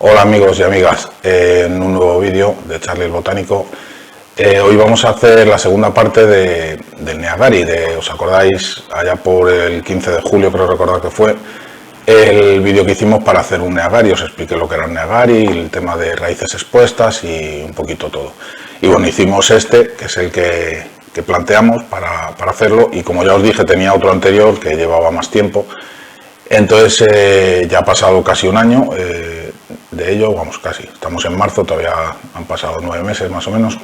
Hola amigos y amigas, en un nuevo vídeo de Charlie el Botánico. Hoy vamos a hacer la segunda parte del Neagari. ¿Os acordáis? Allá por el 15 de julio, creo recordar que fue, el vídeo que hicimos para hacer un Neagari. Os expliqué lo que era un Neagari, el tema de raíces expuestas y un poquito todo. Y bueno, hicimos este, que es el que planteamos para hacerlo, y como ya os dije, tenía otro anterior que llevaba más tiempo. Entonces ya ha pasado casi un año de ello, vamos, casi, estamos en marzo, todavía han pasado 9 meses más o menos.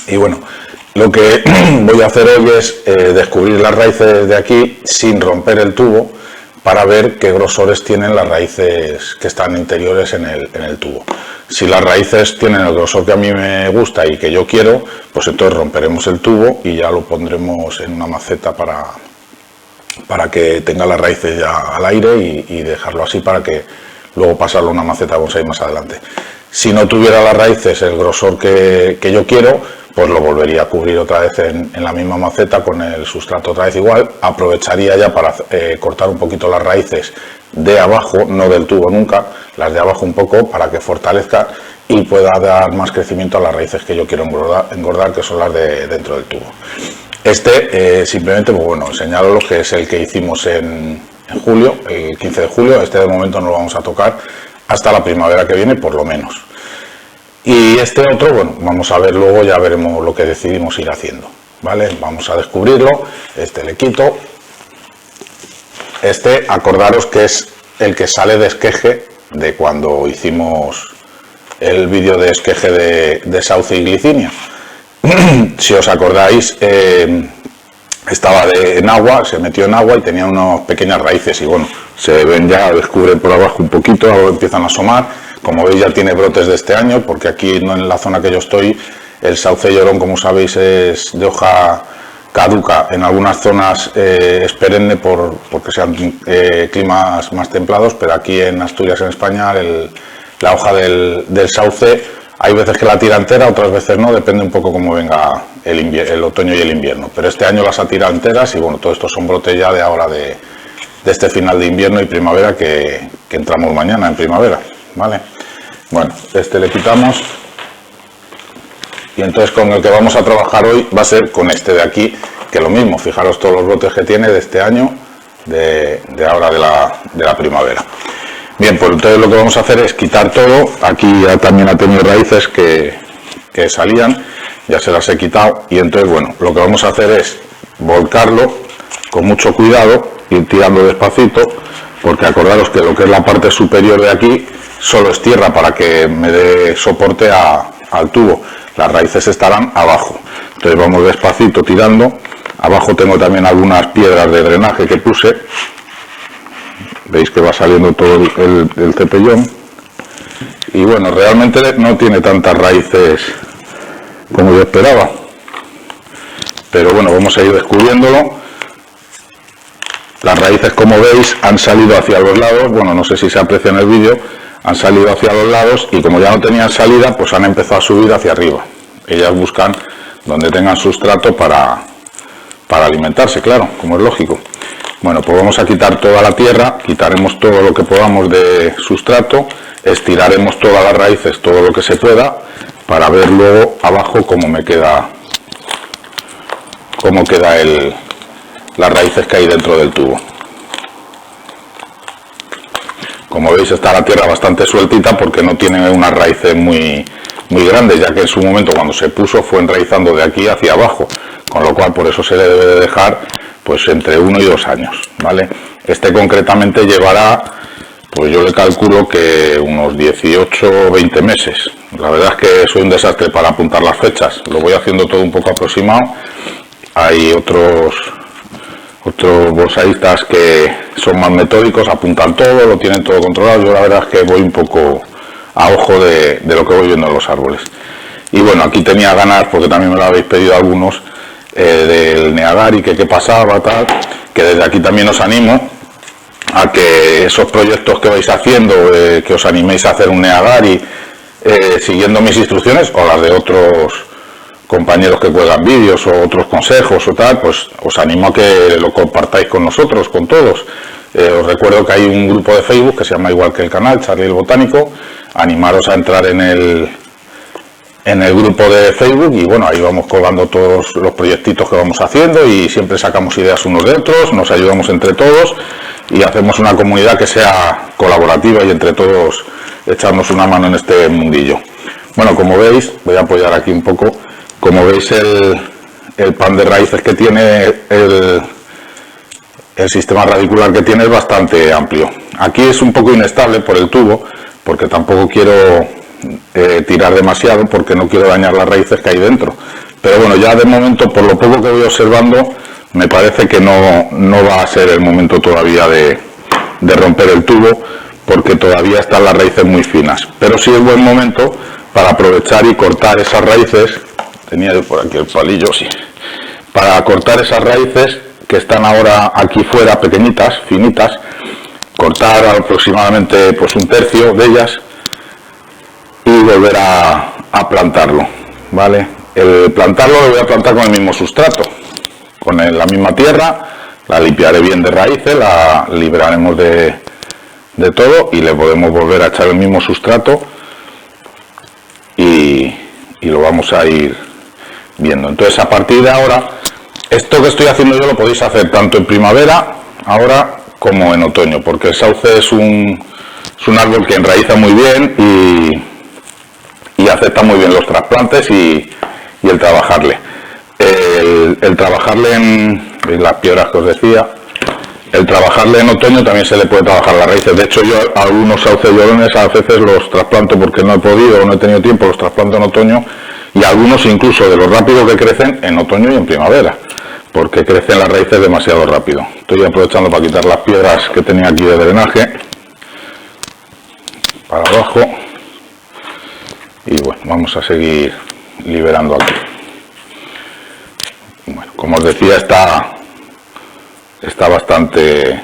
Y bueno, lo que voy a hacer hoy es descubrir las raíces de aquí sin romper el tubo, para ver qué grosores tienen las raíces que están interiores en el tubo. Si las raíces tienen el grosor que a mí me gusta y que yo quiero, pues entonces romperemos el tubo y ya lo pondremos en una maceta para que tenga las raíces ya al aire y dejarlo así para que luego pasarlo a una maceta bonsai más adelante. Si no tuviera las raíces el grosor que yo quiero, pues lo volvería a cubrir otra vez en la misma maceta con el sustrato otra vez igual. Aprovecharía ya para cortar un poquito las raíces de abajo, no del tubo nunca, las de abajo un poco, para que fortalezca y pueda dar más crecimiento a las raíces que yo quiero engordar, que son las de dentro del tubo. Simplemente, pues bueno, enseñaros que es el que hicimos en julio, el 15 de julio. Este de momento no lo vamos a tocar hasta la primavera que viene, por lo menos. Y este otro, bueno, vamos a ver luego, ya veremos lo que decidimos ir haciendo, ¿vale? Vamos a descubrirlo. Este le quito. Este, acordaros que es el que sale de esqueje de cuando hicimos el vídeo de esqueje de sauce y glicinia. Si os acordáis, estaba en agua, se metió en agua y tenía unas pequeñas raíces y bueno, se ven ya, descubren por abajo un poquito, ahora empiezan a asomar. Como veis, ya tiene brotes de este año, porque aquí no, en la zona que yo estoy, el sauce llorón, como sabéis, es de hoja caduca. En algunas zonas es perenne porque sean climas más templados, pero aquí en Asturias, en España, la hoja del sauce hay veces que la tira entera, otras veces no, depende un poco cómo venga el otoño y el invierno. Pero este año las ha tirado enteras y bueno, todo esto son brotes ya de ahora, de este final de invierno y primavera, que entramos mañana en primavera, ¿vale? Bueno, este le quitamos y entonces con el que vamos a trabajar hoy va a ser con este de aquí, que lo mismo, fijaros todos los brotes que tiene de este año, de ahora de la primavera. Bien, pues entonces lo que vamos a hacer es quitar todo. Aquí ya también ha tenido raíces que salían, ya se las he quitado, y entonces bueno, lo que vamos a hacer es volcarlo con mucho cuidado, ir tirando despacito, porque acordaros que lo que es la parte superior de aquí solo es tierra para que me dé soporte al tubo. Las raíces estarán abajo, entonces vamos despacito tirando. Abajo tengo también algunas piedras de drenaje que puse, veis que va saliendo todo el cepellón, y bueno, realmente no tiene tantas raíces como yo esperaba, pero bueno, vamos a ir descubriéndolo. Las raíces, como veis, han salido hacia los lados. Bueno, no sé si se aprecia en el vídeo, han salido hacia los lados y como ya no tenían salida, pues han empezado a subir hacia arriba. Ellas buscan donde tengan sustrato para alimentarse, claro, como es lógico. Bueno, pues vamos a quitar toda la tierra, quitaremos todo lo que podamos de sustrato, estiraremos todas las raíces, todo lo que se pueda, para ver luego abajo cómo quedan las raíces que hay dentro del tubo. Como veis, está la tierra bastante sueltita porque no tiene unas raíces muy grandes, ya que en su momento cuando se puso fue enraizando de aquí hacia abajo, con lo cual por eso se le debe de dejar pues entre 1 y 2 años, ¿vale? Este concretamente llevará, pues yo le calculo que unos 18 o 20 meses. La verdad es que soy un desastre para apuntar las fechas, lo voy haciendo todo un poco aproximado. Hay otros bonsaístas que son más metódicos, apuntan todo, lo tienen todo controlado. Yo la verdad es que voy un poco a ojo de lo que voy viendo en los árboles. Y bueno, aquí tenía ganas, porque también me lo habéis pedido algunos, del Neagari, que qué pasaba, tal, que desde aquí también os animo a que esos proyectos que vais haciendo, que os animéis a hacer un Neagari siguiendo mis instrucciones o las de otros compañeros que cuelgan vídeos o otros consejos o tal, pues os animo a que lo compartáis con nosotros, con todos. Os recuerdo que hay un grupo de Facebook que se llama igual que el canal, Charlie el Botánico. Animaros a entrar en el grupo de Facebook y bueno, ahí vamos colgando todos los proyectitos que vamos haciendo y siempre sacamos ideas unos de otros, nos ayudamos entre todos y hacemos una comunidad que sea colaborativa y entre todos echarnos una mano en este mundillo. Bueno, como veis, voy a apoyar aquí un poco, como veis el pan de raíces que tiene, el sistema radicular que tiene es bastante amplio. Aquí es un poco inestable por el tubo, porque tampoco quiero tirar demasiado, porque no quiero dañar las raíces que hay dentro. Pero bueno, ya de momento, por lo poco que voy observando, me parece que no va a ser el momento todavía de romper el tubo, porque todavía están las raíces muy finas. Pero sí es buen momento para aprovechar y cortar esas raíces. Tenía yo por aquí el palillo, sí. Para cortar esas raíces que están ahora aquí fuera, pequeñitas, finitas, cortar aproximadamente pues un tercio de ellas y volver a plantarlo, ¿vale? El plantarlo lo voy a plantar con el mismo sustrato, con la misma tierra, la limpiaré bien de raíces, la liberaremos de todo y le podemos volver a echar el mismo sustrato y lo vamos a ir viendo. Entonces, a partir de ahora, esto que estoy haciendo yo lo podéis hacer tanto en primavera, ahora, como en otoño, porque el sauce es un árbol que enraiza muy bien y acepta muy bien los trasplantes y el trabajarle. El trabajarle en las piedras que os decía, el trabajarle en otoño también se le puede trabajar las raíces. De hecho, yo algunos sauces llorones a veces los trasplanto porque no he podido o no he tenido tiempo, los trasplanto en otoño, y algunos incluso de lo rápido que crecen en otoño y en primavera, porque crecen las raíces demasiado rápido. Estoy aprovechando para quitar las piedras que tenía aquí de drenaje para abajo y bueno, vamos a seguir liberando aquí. Bueno, como os decía, está bastante,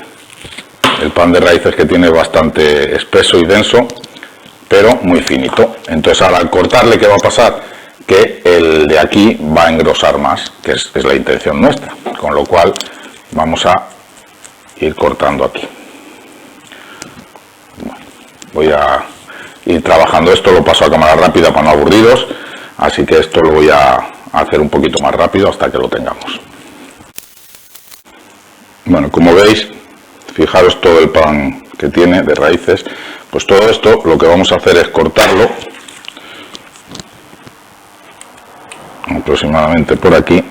el pan de raíces que tiene bastante espeso y denso, pero muy finito. Entonces ahora al cortarle, ¿qué va a pasar? Que el de aquí va a engrosar más, que es la intención nuestra, con lo cual vamos a ir cortando aquí. Bueno, voy a ir trabajando esto, lo paso a cámara rápida para no aburriros, así que esto lo voy a hacer un poquito más rápido hasta que lo tengamos. Bueno, como veis, fijaros todo el pan que tiene de raíces, pues todo esto lo que vamos a hacer es cortarlo aproximadamente por aquí.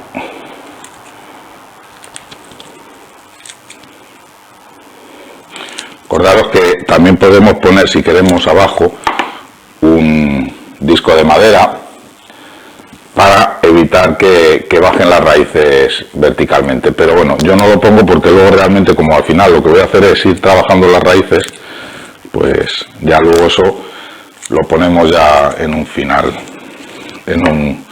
Acordaros que también podemos poner, si queremos, abajo un disco de madera para evitar que bajen las raíces verticalmente, pero bueno, yo no lo pongo porque luego realmente, como al final lo que voy a hacer es ir trabajando las raíces, pues ya luego eso lo ponemos ya en un final, en un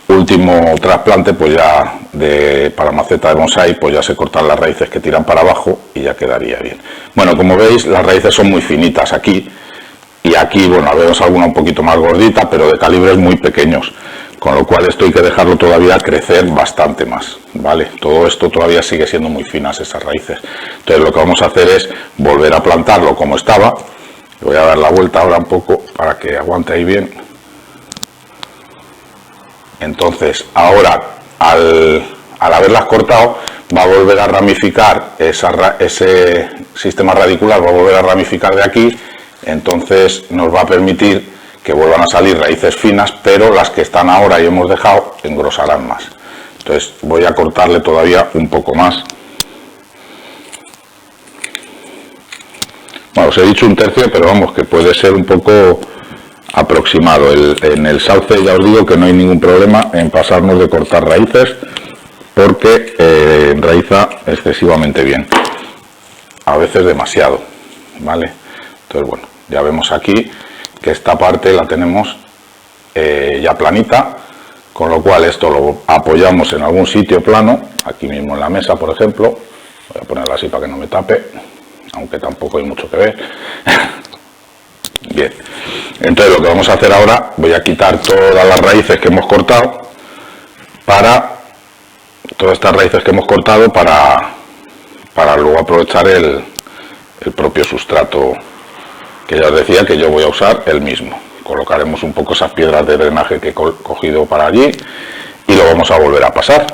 último trasplante, pues ya para maceta de bonsai, pues ya se cortan las raíces que tiran para abajo y ya quedaría bien. Bueno, como veis, las raíces son muy finitas aquí, y aquí, bueno, vemos alguna un poquito más gordita, pero de calibres muy pequeños, con lo cual esto hay que dejarlo todavía crecer bastante más, ¿vale? Todo esto todavía sigue siendo muy finas esas raíces. Entonces lo que vamos a hacer es volver a plantarlo como estaba. Voy a dar la vuelta ahora un poco para que aguante ahí bien. Entonces ahora, al haberlas cortado, va a volver a ramificar, ese sistema radicular va a volver a ramificar de aquí. Entonces nos va a permitir que vuelvan a salir raíces finas, pero las que están ahora y hemos dejado engrosarán más. Entonces voy a cortarle todavía un poco más. Bueno, os he dicho un tercio, pero vamos, que puede ser un poco aproximado. En el sauce ya os digo que no hay ningún problema en pasarnos de cortar raíces, porque enraiza excesivamente bien, a veces demasiado, ¿vale? Entonces bueno, ya vemos aquí que esta parte la tenemos ya planita, con lo cual esto lo apoyamos en algún sitio plano, aquí mismo en la mesa, por ejemplo. Voy a ponerla así para que no me tape, aunque tampoco hay mucho que ver. Bien, entonces lo que vamos a hacer ahora, voy a quitar todas las raíces que hemos cortado, todas estas raíces que hemos cortado para para luego aprovechar el propio sustrato, que ya os decía que yo voy a usar el mismo. Colocaremos un poco esas piedras de drenaje que he cogido para allí y lo vamos a volver a pasar.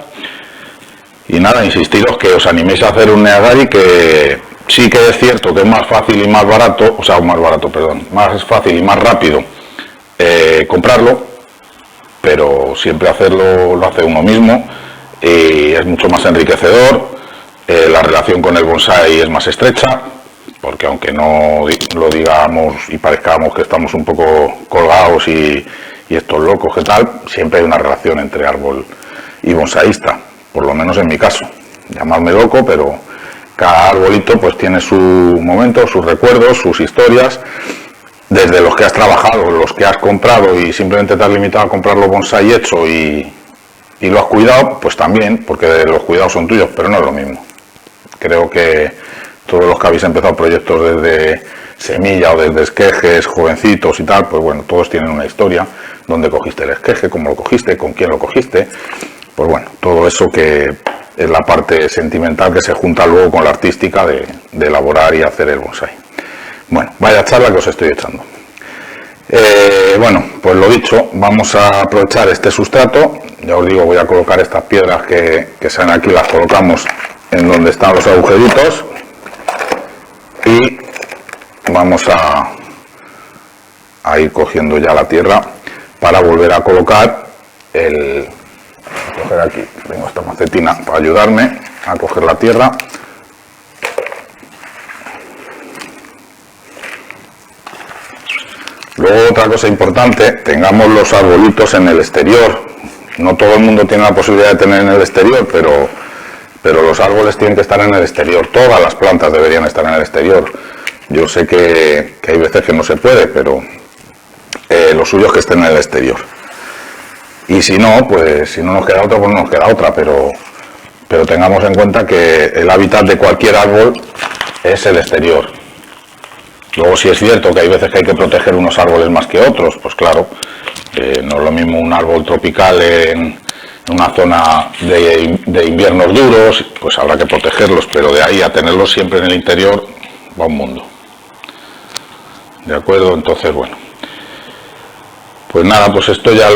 Y nada, insistiros que os animéis a hacer un Neagari, que sí que es cierto que es más fácil y más barato, o sea, más fácil y más rápido comprarlo, pero siempre hacerlo lo hace uno mismo y es mucho más enriquecedor. La relación con el bonsái es más estrecha, porque aunque no lo digamos y parezcamos que estamos un poco colgados y estos locos que tal, siempre hay una relación entre árbol y bonsaísta, por lo menos en mi caso. Llamadme loco, pero cada arbolito pues tiene su momento, sus recuerdos, sus historias, desde los que has trabajado, los que has comprado y simplemente te has limitado a comprarlo bonsái hecho y lo has cuidado, pues también, porque los cuidados son tuyos, pero no es lo mismo. Creo que todos los que habéis empezado proyectos desde semilla o desde esquejes, jovencitos y tal, pues bueno, todos tienen una historia, dónde cogiste el esqueje, cómo lo cogiste, con quién lo cogiste, pues bueno, todo eso que es la parte sentimental que se junta luego con la artística de elaborar y hacer el bonsái. Bueno, vaya charla que os estoy echando. Bueno, pues lo dicho, vamos a aprovechar este sustrato. Ya os digo, voy a colocar estas piedras que salen aquí, las colocamos en donde están los agujeritos y vamos a ir cogiendo ya la tierra para volver a colocar coger aquí, tengo esta macetina para ayudarme a coger la tierra. Luego, otra cosa importante, tengamos los arbolitos en el exterior. No todo el mundo tiene la posibilidad de tener en el exterior, pero los árboles tienen que estar en el exterior. Todas las plantas deberían estar en el exterior. Yo sé que hay veces que no se puede, pero lo suyo es que estén en el exterior. Y si no, pues si no nos queda otra, pues no nos queda otra, pero tengamos en cuenta que el hábitat de cualquier árbol es el exterior. Luego, si es cierto que hay veces que hay que proteger unos árboles más que otros, pues claro, no es lo mismo un árbol tropical en una zona de inviernos duros, pues habrá que protegerlos, pero de ahí a tenerlos siempre en el interior va un mundo. ¿De acuerdo? Entonces, bueno, pues nada, pues esto ya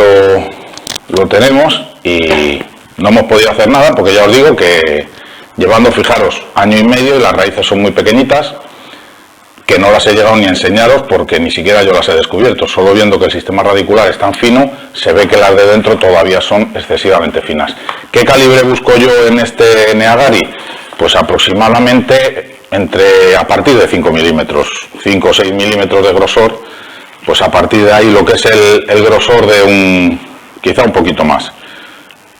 lo tenemos y no hemos podido hacer nada porque ya os digo que llevando, fijaros, año y medio y las raíces son muy pequeñitas, que no las he llegado ni a enseñaros porque ni siquiera yo las he descubierto. Solo viendo que el sistema radicular es tan fino, se ve que las de dentro todavía son excesivamente finas. ¿Qué calibre busco yo en este Neagari? Pues aproximadamente a partir de 5 milímetros, 5 o 6 milímetros de grosor, pues a partir de ahí lo que es el grosor de quizá un poquito más,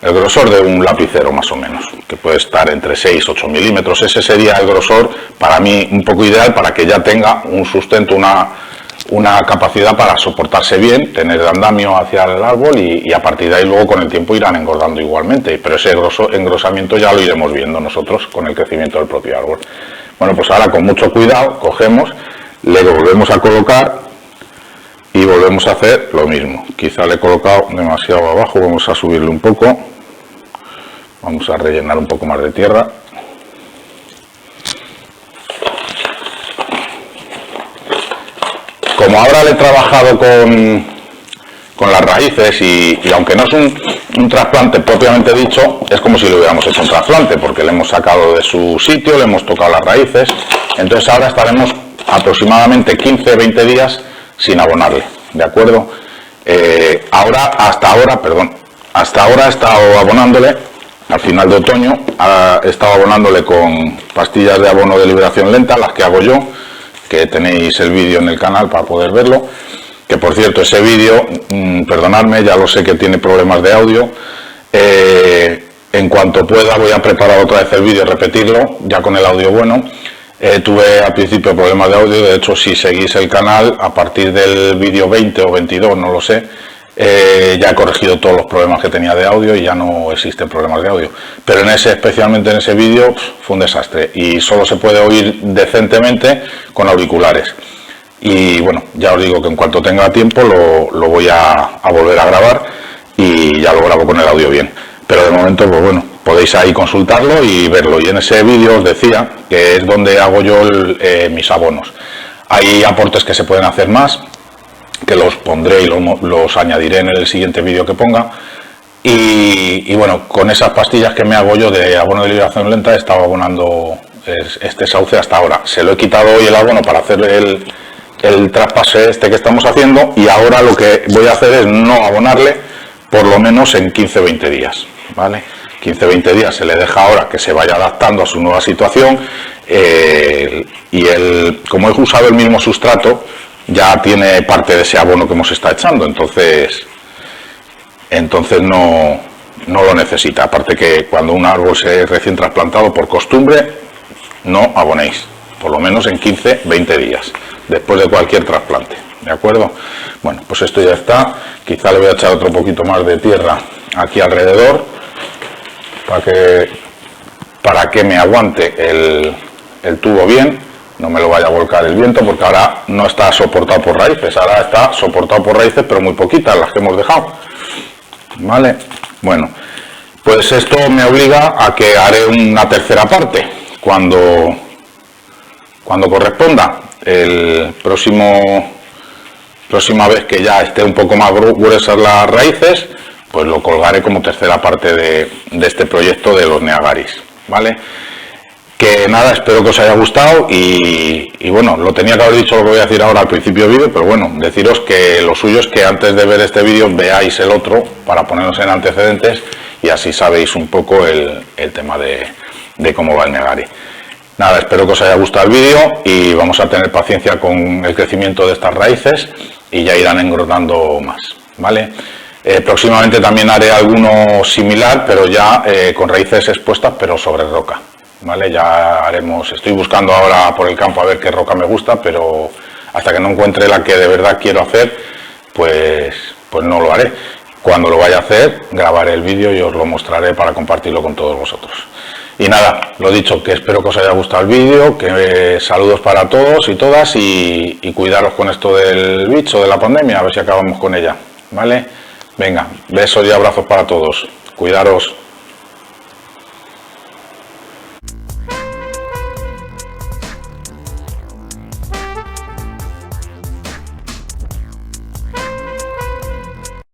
el grosor de un lapicero más o menos, que puede estar entre 6 y 8 milímetros. Ese sería el grosor para mí un poco ideal para que ya tenga un sustento, una capacidad para soportarse bien, tener andamio hacia el árbol y a partir de ahí luego con el tiempo irán engordando igualmente, pero ese engrosamiento ya lo iremos viendo nosotros con el crecimiento del propio árbol. Bueno, pues ahora con mucho cuidado cogemos, le volvemos a colocar y volvemos a hacer lo mismo. Quizá le he colocado demasiado abajo, vamos a subirle un poco. Vamos a rellenar un poco más de tierra. Como ahora le he trabajado con las raíces y aunque no es un trasplante propiamente dicho, es como si le hubiéramos hecho un trasplante, porque le hemos sacado de su sitio, le hemos tocado las raíces. Entonces ahora estaremos aproximadamente 15-20 días sin abonarle, ¿de acuerdo? Hasta ahora he estado abonándole. Al final de otoño he estado abonándole con pastillas de abono de liberación lenta, las que hago yo, que tenéis el vídeo en el canal para poder verlo. Que por cierto, ese vídeo, perdonadme, ya lo sé que tiene problemas de audio. En cuanto pueda voy a preparar otra vez el vídeo y repetirlo, ya con el audio bueno. Tuve al principio problemas de audio, de hecho si seguís el canal, a partir del vídeo 20 o 22, no lo sé, ya he corregido todos los problemas que tenía de audio y ya no existen problemas de audio. Pero especialmente en ese vídeo fue un desastre y solo se puede oír decentemente con auriculares. Y bueno, ya os digo que en cuanto tenga tiempo lo voy a volver a grabar y ya lo grabo con el audio bien. Pero de momento, pues bueno, podéis ahí consultarlo y verlo. Y en ese vídeo os decía que es donde hago yo mis abonos. Hay aportes que se pueden hacer más, que los pondré y los añadiré en el siguiente vídeo que ponga. Y bueno, con esas pastillas que me hago yo de abono de liberación lenta he estado abonando este sauce hasta ahora. Se lo he quitado hoy el abono para hacer el traspase este que estamos haciendo, y ahora lo que voy a hacer es no abonarle por lo menos en 15-20 días, ¿vale? 15-20 días se le deja ahora que se vaya adaptando a su nueva situación, y como he usado el mismo sustrato, ya tiene parte de ese abono que hemos estado echando, entonces no lo necesita. Aparte que cuando un árbol se es recién trasplantado, por costumbre, no abonéis, por lo menos en 15-20 días, después de cualquier trasplante, ¿de acuerdo? Bueno, pues esto ya está. Quizá le voy a echar otro poquito más de tierra aquí alrededor, para que me aguante el tubo bien, no me lo vaya a volcar el viento, porque ahora no está soportado por raíces, ahora está soportado por raíces, pero muy poquitas las que hemos dejado, ¿vale? Bueno, pues esto me obliga a que haré una tercera parte cuando corresponda. Próxima vez que ya esté un poco más gruesas las raíces, pues lo colgaré como tercera parte de este proyecto de los Neagaris, ¿vale? Que nada, espero que os haya gustado y bueno, lo tenía que haber dicho lo que voy a decir ahora al principio del vídeo, pero bueno, deciros que lo suyo es que antes de ver este vídeo veáis el otro para ponernos en antecedentes y así sabéis un poco el tema de cómo va el Neagari. Nada, espero que os haya gustado el vídeo y vamos a tener paciencia con el crecimiento de estas raíces y ya irán engrosando más, ¿vale? Próximamente también haré alguno similar, pero ya con raíces expuestas, pero sobre roca, ¿vale? Ya haremos, estoy buscando ahora por el campo a ver qué roca me gusta, pero hasta que no encuentre la que de verdad quiero hacer, pues no lo haré. Cuando lo vaya a hacer, grabaré el vídeo y os lo mostraré para compartirlo con todos vosotros. Y nada, lo dicho, que espero que os haya gustado el vídeo, que saludos para todos y todas y cuidaros con esto del bicho, de la pandemia, a ver si acabamos con ella, ¿vale? Venga, besos y abrazos para todos, cuidaros.